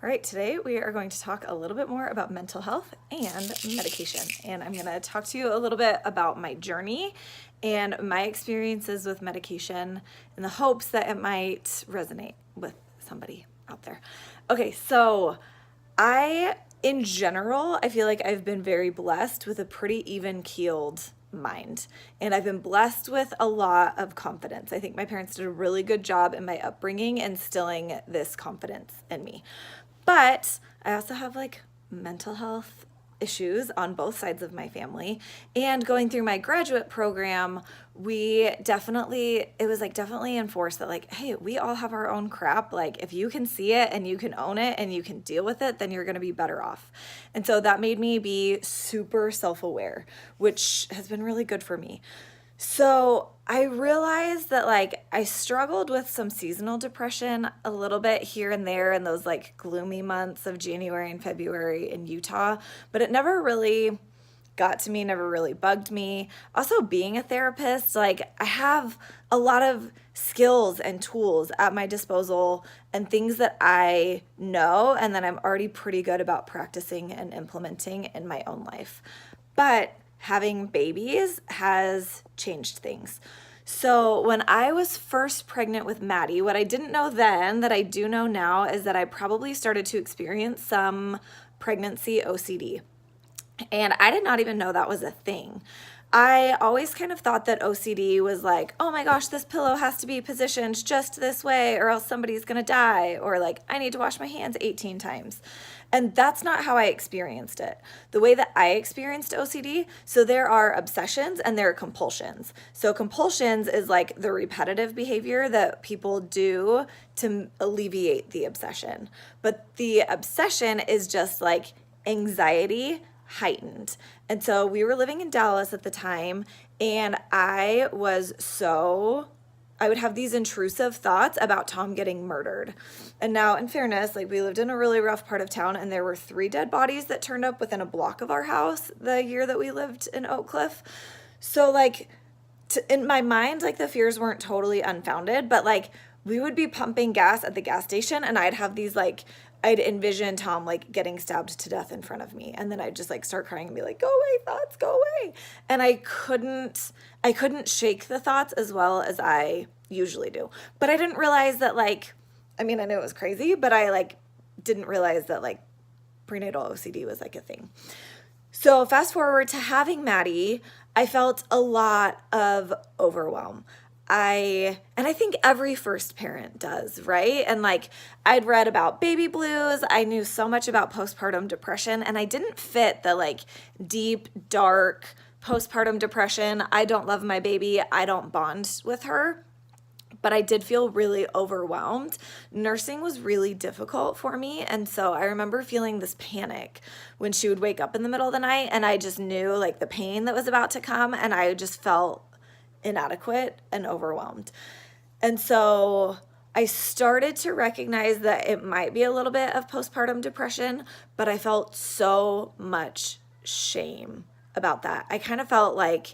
All right, today we are going to talk a little bit more about mental health and medication. And I'm going to talk to you a little bit about my journey and my experiences with medication in the hopes that it might resonate with somebody out there. Okay, so in general, I feel like I've been very blessed with a pretty even-keeled mind. And I've been blessed with a lot of confidence. I think my parents did a really good job in my upbringing instilling this confidence in me. But I also have like mental health issues on both sides of my family. And going through my graduate program, it was definitely enforced that like, hey, we all have our own crap. Like if you can see it and you can own it and you can deal with it, then you're going to be better off. And so that made me be super self-aware, which has been really good for me. So I realized that like I struggled with some seasonal depression a little bit here and there in those like gloomy months of January and February in Utah, but it never really got to me, never really bugged me. Also, being a therapist, like I have a lot of skills and tools at my disposal and things that I know and that I'm already pretty good about practicing and implementing in my own life. But having babies has changed things. So when I was first pregnant with Maddie, what I didn't know then that I do know now is that I probably started to experience some pregnancy OCD. And I did not even know that was a thing. I always kind of thought that OCD was like, oh my gosh, this pillow has to be positioned just this way or else somebody's gonna die, or like I need to wash my hands 18 times. And that's not how I experienced it. The way that I experienced OCD, so there are obsessions and there are compulsions. So compulsions is like the repetitive behavior that people do to alleviate the obsession. But the obsession is just like anxiety heightened. And so we were living in Dallas at the time, and I would have these intrusive thoughts about Tom getting murdered. And now, in fairness, like we lived in a really rough part of town, and there were 3 dead bodies that turned up within a block of our house the year that we lived in Oak Cliff. So like in my mind, like the fears weren't totally unfounded, but like we would be pumping gas at the gas station, and I'd envision Tom like getting stabbed to death in front of me, and then I'd just like start crying and be like, go away, thoughts, go away. And I couldn't shake the thoughts as well as I usually do. But I didn't realize that like, I mean, I knew it was crazy, but I like didn't realize that like prenatal OCD was like a thing. So fast forward to having Maddie, I felt a lot of overwhelm. I think every first parent does, right? And like I'd read about baby blues, I knew so much about postpartum depression, and I didn't fit the like deep, dark postpartum depression. I don't love my baby, I don't bond with her. But I did feel really overwhelmed. Nursing was really difficult for me. And so I remember feeling this panic when she would wake up in the middle of the night, and I just knew like the pain that was about to come, and I just felt inadequate and overwhelmed. And so I started to recognize that it might be a little bit of postpartum depression, but I felt so much shame about that. I kind of felt like,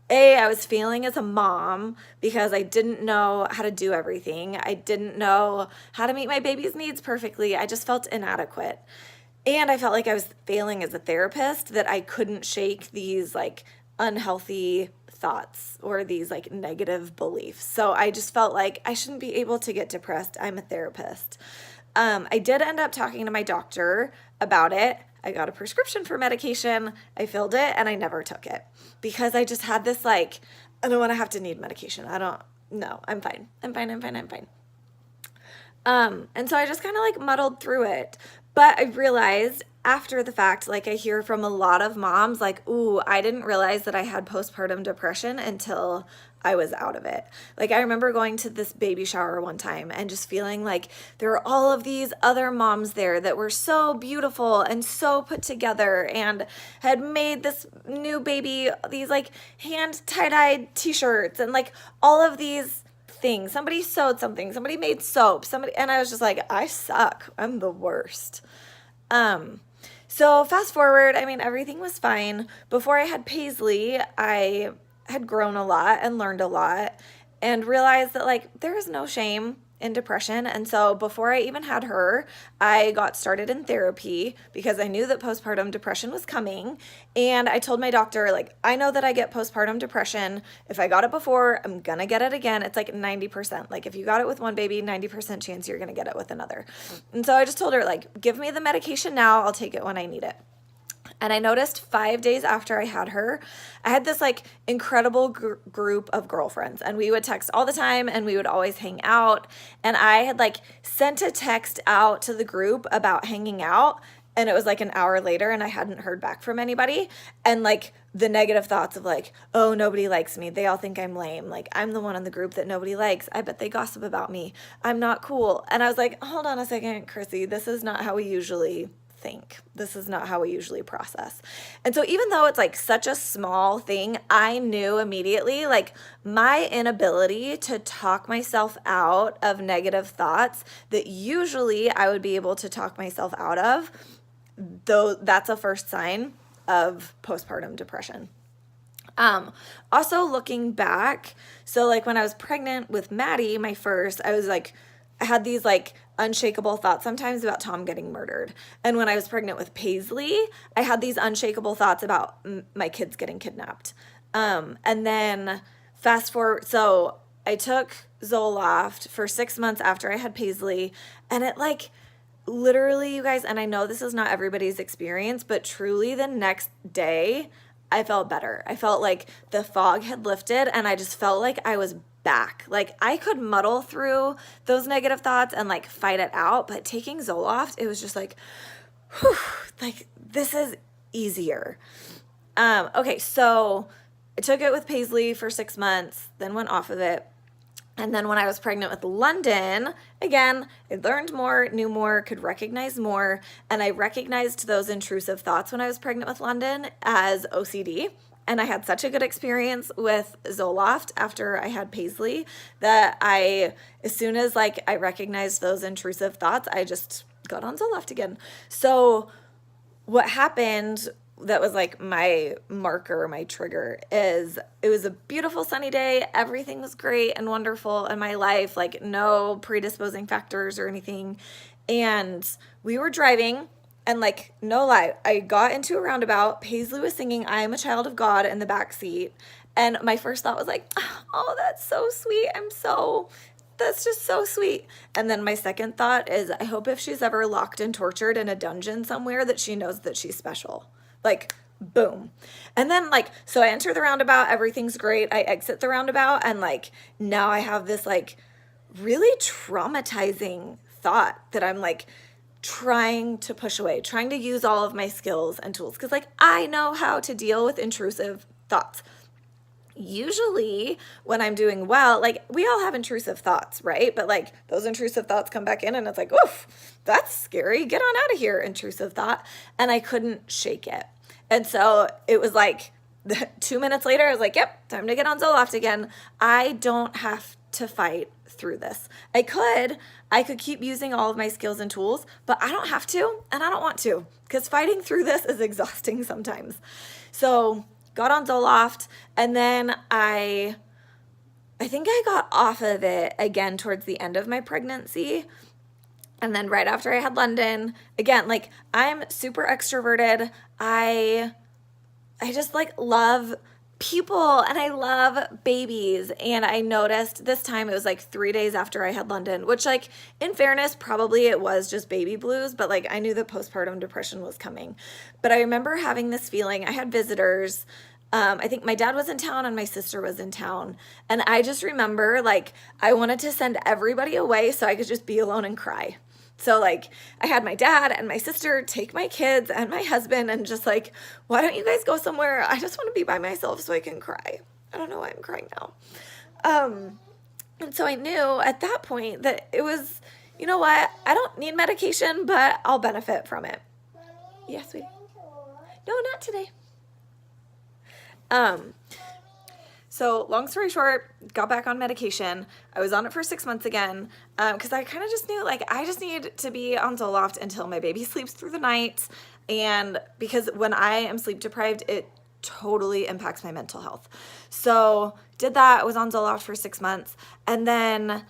I was failing as a mom because I didn't know how to do everything. I didn't know how to meet my baby's needs perfectly. I just felt inadequate. And I felt like I was failing as a therapist, that I couldn't shake these like unhealthy thoughts or these like negative beliefs. So I just felt like I shouldn't be able to get depressed. I'm a therapist. I did end up talking to my doctor about it. I got a prescription for medication. I filled it and I never took it because I just had this like, I don't want to have to need medication. No, I'm fine. I'm fine. And so I just kind of like muddled through it. But I realized after the fact, like I hear from a lot of moms like, ooh, I didn't realize that I had postpartum depression until I was out of it. Like I remember going to this baby shower one time and just feeling like there were all of these other moms there that were so beautiful and so put together and had made this new baby, these like hand tie-dyed t-shirts and like all of these things. Somebody sewed something, somebody made soap, and I was just like, I suck. I'm the worst. So fast forward, I mean, everything was fine. Before I had Paisley, I had grown a lot and learned a lot and realized that like there is no shame in depression. And so before I even had her, I got started in therapy because I knew that postpartum depression was coming. And I told my doctor, like, I know that I get postpartum depression. If I got it before, I'm going to get it again. It's like 90%. Like if you got it with one baby, 90% chance you're going to get it with another. And so I just told her, like, give me the medication now. I'll take it when I need it. And I noticed 5 days after I had her, I had this like incredible group of girlfriends, and we would text all the time and we would always hang out. And I had like sent a text out to the group about hanging out, and it was like an hour later and I hadn't heard back from anybody. And like the negative thoughts of like, oh, nobody likes me. They all think I'm lame. Like I'm the one in the group that nobody likes. I bet they gossip about me. I'm not cool. And I was like, hold on a second, Chrissy, this is not how we usually think. This is not how we usually process. And so even though it's like such a small thing, I knew immediately like my inability to talk myself out of negative thoughts that usually I would be able to talk myself out of, though that's a first sign of postpartum depression. Also looking back, so like when I was pregnant with Maddie, my first, I had these like unshakable thoughts sometimes about Tom getting murdered. And when I was pregnant with Paisley, I had these unshakable thoughts about my kids getting kidnapped. And then fast forward, so I took Zoloft for 6 months after I had Paisley, and it like literally, you guys, and I know this is not everybody's experience, but truly the next day I felt better. I felt like the fog had lifted and I just felt like I was back. Like I could muddle through those negative thoughts and like fight it out, but taking Zoloft, it was just like, whew, like this is easier. Okay, so I took it with Paisley for 6 months, then went off of it. And then when I was pregnant with London, again, I learned more, knew more, could recognize more, and I recognized those intrusive thoughts when I was pregnant with London as OCD. And I had such a good experience with Zoloft after I had Paisley that as soon as like I recognized those intrusive thoughts, I just got on Zoloft again. So what happened that was like my marker, my trigger, is it was a beautiful sunny day. Everything was great and wonderful in my life, like no predisposing factors or anything. And we were driving, and like, no lie, I got into a roundabout. Paisley was singing I Am a Child of God in the back seat. And my first thought was like, oh, that's so sweet. That's just so sweet. And then my second thought is, I hope if she's ever locked and tortured in a dungeon somewhere that she knows that she's special. Like, boom. And then like, so I enter the roundabout, everything's great. I exit the roundabout, and like, now I have this like really traumatizing thought that I'm like trying to push away, trying to use all of my skills and tools. Cause like, I know how to deal with intrusive thoughts. Usually when I'm doing well, like we all have intrusive thoughts, right? But like those intrusive thoughts come back in and it's like, oof, that's scary. Get on out of here, intrusive thought. And I couldn't shake it. And so it was like 2 minutes later, I was like, yep, time to get on Zoloft again. I don't have to fight through this. I could keep using all of my skills and tools, but I don't have to, and I don't want to, because fighting through this is exhausting sometimes. So got on Zoloft, and then I think I got off of it again towards the end of my pregnancy. And then right after I had London, again, like I'm super extroverted. I just like love people and I love babies. And I noticed this time it was like 3 days after I had London, which like in fairness, probably it was just baby blues, but like I knew that postpartum depression was coming. But I remember having this feeling. I had visitors. I think my dad was in town and my sister was in town. And I just remember like I wanted to send everybody away so I could just be alone and cry. So like I had my dad and my sister take my kids and my husband and just like, why don't you guys go somewhere? I just want to be by myself so I can cry. I don't know why I'm crying now. And so I knew at that point that it was, you know what? I don't need medication, but I'll benefit from it. Yes, sweetie. No, not today. So long story short, got back on medication. I was on it for 6 months again, because I kind of just knew like I just need to be on Zoloft until my baby sleeps through the night. And because when I am sleep deprived, it totally impacts my mental health. So did that. I was on Zoloft for 6 months. And then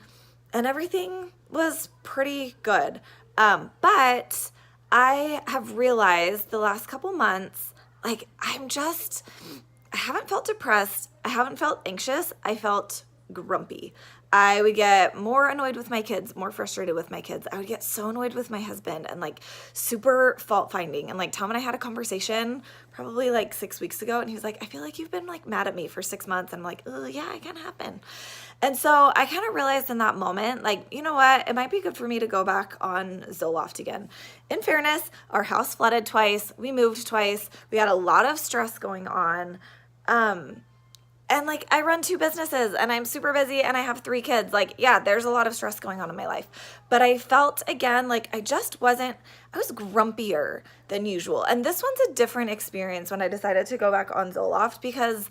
and everything was pretty good. But I have realized the last couple months, like I haven't felt depressed. I haven't felt anxious. I felt grumpy. I would get more annoyed with my kids, more frustrated with my kids. I would get so annoyed with my husband and like super fault finding. And like Tom and I had a conversation probably like 6 weeks ago, and he was like, I feel like you've been like mad at me for 6 months. And I'm like, oh yeah, it can happen. And so I kind of realized in that moment, like, you know what? It might be good for me to go back on Zoloft again. In fairness, our house flooded twice. We moved twice. We had a lot of stress going on. And like I run 2 businesses and I'm super busy and I have 3 kids. Like, yeah, there's a lot of stress going on in my life. But I felt again like I was grumpier than usual. And this one's a different experience when I decided to go back on Zoloft, because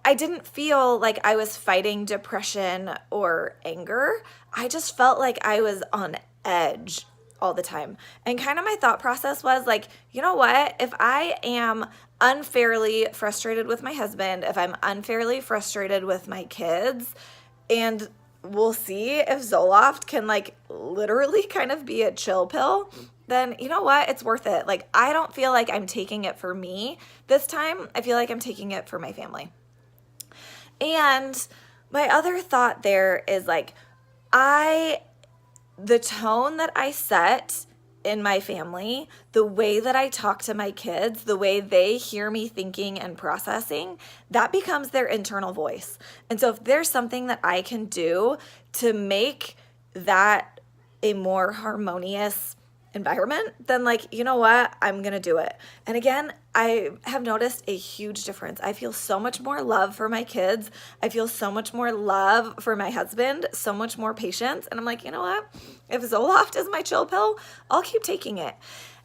I didn't feel like I was fighting depression or anger. I just felt like I was on edge all the time. And kind of my thought process was like, you know what? If I am unfairly frustrated with my husband, if I'm unfairly frustrated with my kids, and we'll see if Zoloft can like literally kind of be a chill pill, then you know what? It's worth it. Like I don't feel like I'm taking it for me this time. I feel like I'm taking it for my family. And my other thought there is like, the tone that I set in my family, the way that I talk to my kids, the way they hear me thinking and processing, that becomes their internal voice. And so if there's something that I can do to make that a more harmonious environment, then like, you know what? I'm going to do it. And again, I have noticed a huge difference. I feel so much more love for my kids. I feel so much more love for my husband, so much more patience. And I'm like, you know what? If Zoloft is my chill pill, I'll keep taking it.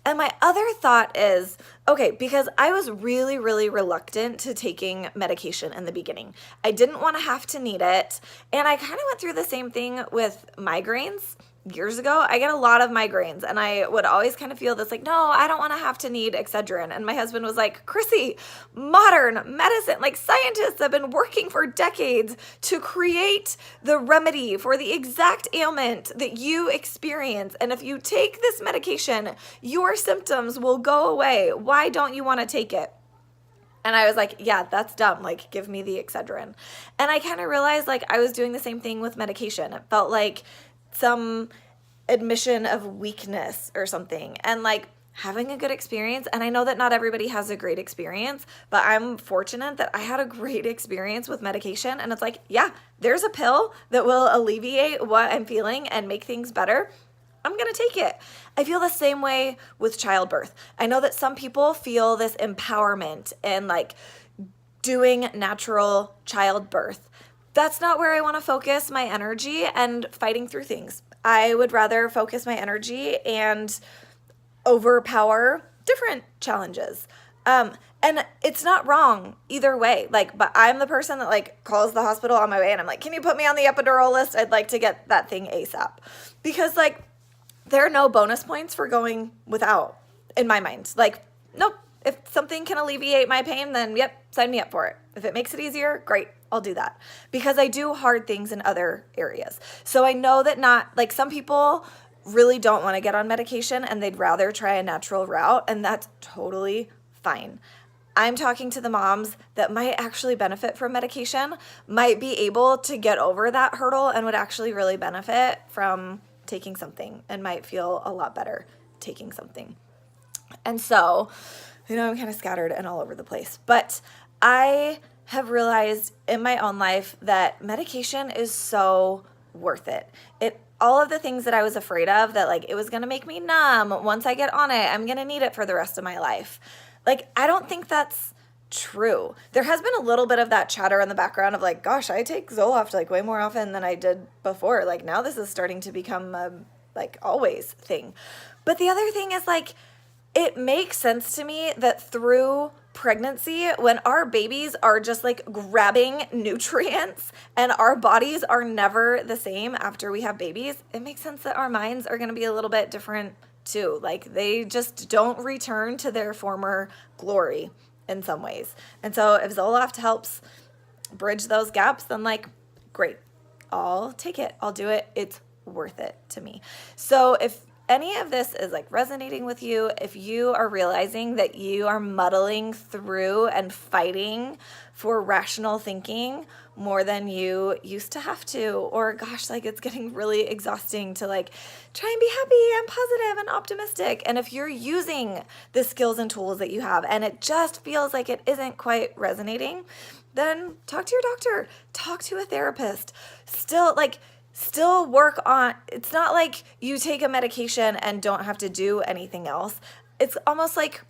And my other thought is, okay, because I was really, really reluctant to taking medication in the beginning. I didn't want to have to need it. And I kind of went through the same thing with migraines. Years ago, I get a lot of migraines, and I would always kind of feel this like, no, I don't want to have to need Excedrin. And my husband was like, Chrissy, modern medicine, like scientists have been working for decades to create the remedy for the exact ailment that you experience. And if you take this medication, your symptoms will go away. Why don't you want to take it? And I was like, yeah, that's dumb. Like, give me the Excedrin. And I kind of realized like I was doing the same thing with medication. It felt like some admission of weakness or something, and like having a good experience. And I know that not everybody has a great experience, but I'm fortunate that I had a great experience with medication. And it's like, yeah, there's a pill that will alleviate what I'm feeling and make things better. I'm going to take it. I feel the same way with childbirth. I know that some people feel this empowerment and like doing natural childbirth. That's not where I want to focus my energy and fighting through things. I would rather focus my energy and overpower different challenges. And it's not wrong either way. Like, but I'm the person that like calls the hospital on my way and I'm like, can you put me on the epidural list? I'd like to get that thing ASAP. Because like there are no bonus points for going without in my mind. Like, nope. If something can alleviate my pain, then yep, sign me up for it. If it makes it easier, great, I'll do that. Because I do hard things in other areas. So I know that not, like some people really don't want to get on medication and they'd rather try a natural route, and that's totally fine. I'm talking to the moms that might actually benefit from medication, might be able to get over that hurdle and would actually really benefit from taking something and might feel a lot better taking something. And so, you know, I'm kind of scattered and all over the place, but I have realized in my own life that medication is so worth it. All of the things that I was afraid of, that like it was going to make me numb once I get on it, I'm going to need it for the rest of my life. Like, I don't think that's true. There has been a little bit of that chatter in the background of like, gosh, I take Zoloft like way more often than I did before. Like now this is starting to become a like always thing. But the other thing is like, it makes sense to me that through pregnancy, when our babies are just like grabbing nutrients and our bodies are never the same after we have babies, it makes sense that our minds are going to be a little bit different too. Like they just don't return to their former glory in some ways. And so if Zoloft helps bridge those gaps, then like, great, I'll take it. I'll do it. It's worth it to me. So if any of this is like resonating with you, if you are realizing that you are muddling through and fighting for rational thinking more than you used to have to, or gosh, like it's getting really exhausting to like try and be happy and positive and optimistic. And if you're using the skills and tools that you have and it just feels like it isn't quite resonating, then talk to your doctor, talk to a therapist. Still work on, it's not like you take a medication and don't have to do anything else. It's almost like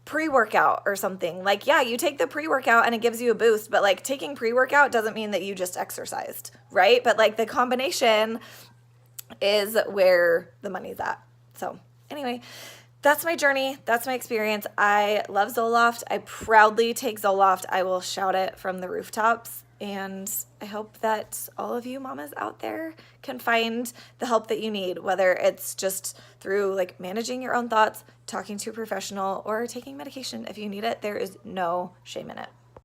pre-workout or something. Like, yeah, you take the pre-workout and it gives you a boost, but like taking pre-workout doesn't mean that you just exercised, right? But like the combination is where the money's at. So anyway, that's my journey. That's my experience. I love Zoloft. I proudly take Zoloft. I will shout it from the rooftops. And I hope that all of you mamas out there can find the help that you need, whether it's just through like managing your own thoughts, talking to a professional, or taking medication. If you need it, there is no shame in it.